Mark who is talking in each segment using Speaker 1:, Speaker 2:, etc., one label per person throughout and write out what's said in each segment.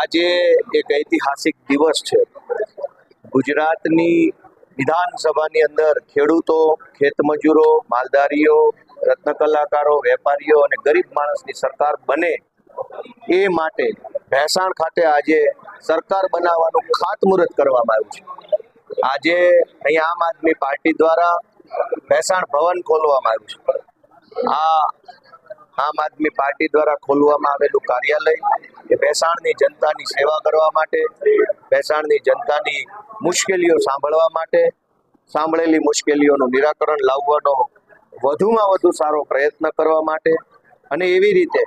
Speaker 1: આજે એક ઐતિહાસિક દિવસ છે। ગુજરાતની વિધાનસભાની અંદર ખેડૂતો, ખેતમજૂરો, માલધારીઓ, રત્ન કલાકારો, વેપારીઓ અને ગરીબ માણસની સરકાર બને એ માટે ભેસાણ ખાતે આજે સરકાર બનાવવાનું ખાતમુહૂર્ત કરવામાં આવ્યું છે। આજે અહીંયા આમ આદમી પાર્ટી દ્વારા ભેસાણ ભવન ખોલવામાં આવ્યું છે। આ આમ આદમી પાર્ટી દ્વારા ખોલવામાં આવેલું કાર્યાલય એ ભેસાણની જનતાની સેવા કરવા માટે, ભેસાણની જનતાની મુશ્કેલીઓ સાંભળવા માટે, સાંભળેલી મુશ્કેલીઓનું નિરાકરણ લાવવાનો વધુમાં વધુ સારો પ્રયત્ન કરવા માટે અને એવી રીતે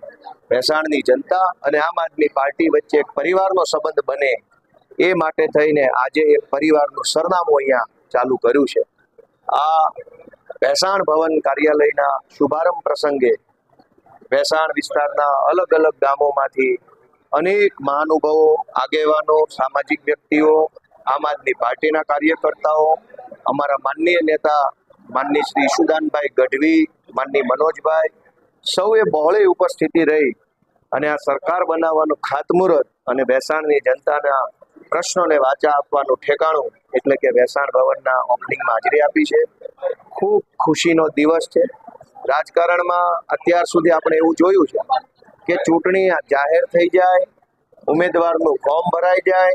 Speaker 1: ભેસાણની જનતા અને આમ આદમી પાર્ટી વચ્ચે એક પરિવારનો સંબંધ બને એ માટે થઈને આજે એક પરિવારનું સરનામું અહીંયા ચાલુ કર્યું છે। આ ભેસાણ ભવન કાર્યાલયના શુભારંભ પ્રસંગે ભેસાણ વિસ્તારના અલગ અલગ ગામોમાંથી અનેક મહાનુભાવો, આગેવાનો, સામાજિક વ્યક્તિઓ, આમ આદમી પાર્ટીના કાર્યકર્તાઓ, અમારા માનનીય નેતા માનની શ્રી ઈશુદાનભાઈ ગઢવી, માનની મનોજભાઈ, સૌએ બહોળી ઉપસ્થિતિ રહી અને આ સરકાર બનાવવાનું ખાતમુહૂર્ત અને ભેસાણની જનતાના પ્રશ્નોને વાચા આપવાનું ઠેકાણું એટલે કે ભેસાણ ભવનના ઓપનિંગમાં હાજરી આપી છે। ખૂબ ખુશીનો દિવસ છે। રાજકારણમાં અત્યાર સુધી આપણે એવું જોયું છે કે ચૂંટણી જાહેર થઈ જાય, ઉમેદવારનું ફોર્મ ભરાઈ જાય,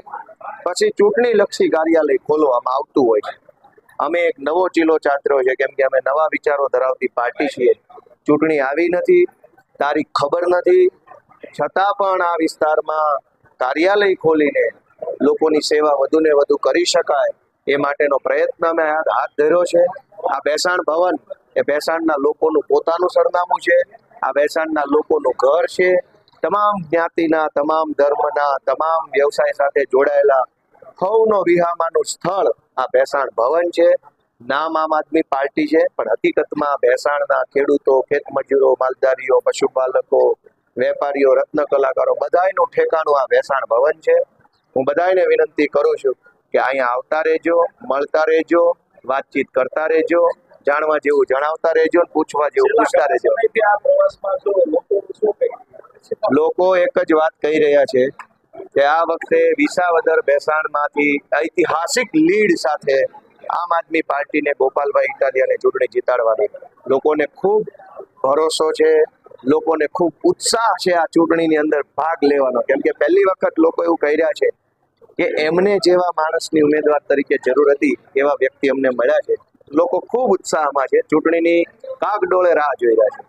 Speaker 1: પછી ચૂંટણી લક્ષી કાર્યાલય ખોલવામાં આવતું હોય છે। અમે એક નવો ચીલો ચાતર્યો છે, કેમ કે અમે નવા વિચારો ધરાવતી પાર્ટી છીએ। ચૂંટણી આવી નથી, તારીખ ખબર નથી, છતાં પણ આ વિસ્તારમાં કાર્યાલય ખોલીને લોકોની સેવા વધુને વધુ કરી શકાય એ માટેનો પ્રયત્ન અમે હાથ ધર્યો છે। આ ભેસાણ ભવન એ ભેસાણના લોકોનું પોતાનું સરનામું છે, આ ભેસાણના લોકોનું ઘર છે। તમામ જ્ઞાતિના, તમામ ધર્મના, તમામ વ્યવસાય સાથે જોડાયેલા સૌનો વિહામાનું સ્થળ આ ભેસાણ ભવન છે। નામ આમ આદમી પાર્ટી છે, પણ હકીકતમાં ભેસાણના ખેડૂતો, ખેતમજૂરો, માલધારીઓ, પશુપાલકો, વેપારીઓ, રત્ન કલાકારો બધાયનું ઠેકાણું આ ભેસાણ ભવન છે। હું બધાને વિનંતી કરું છું કે અહીંયા આવતા રહેજો, મળતા રહેજો, વાતચીત કરતા રહેજો, જાણવા જેવું જણાવતા રહેજો, પૂછવા જેવું પૂછતા રહેજો। લોકો એક જ વાત કહી રહ્યા છે કે આ વખતે વિસાવદર ભેસાણમાંથી ઐતિહાસિક લીડ સાથે આમ આદમી પાર્ટીને ગોપાલભાઈ ઇટાલિયાને ચૂંટણી જીતાડવાની લોકોને ખૂબ ભરોસો છે, લોકોને ખૂબ ઉત્સાહ છે આ ચૂંટણીની અંદર ભાગ લેવાનો। કેમ કે પહેલી વખત લોકો એવું કહી રહ્યા છે કે એમને જેવા માણસની ઉમેદવાર તરીકે જરૂર હતી એવા વ્યક્તિ અમને મળ્યા છે। લોકો ખૂબ ઉત્સાહમાં છે, ચૂંટણીની કાગડોળે રાહ જોઈ રહ્યા છે।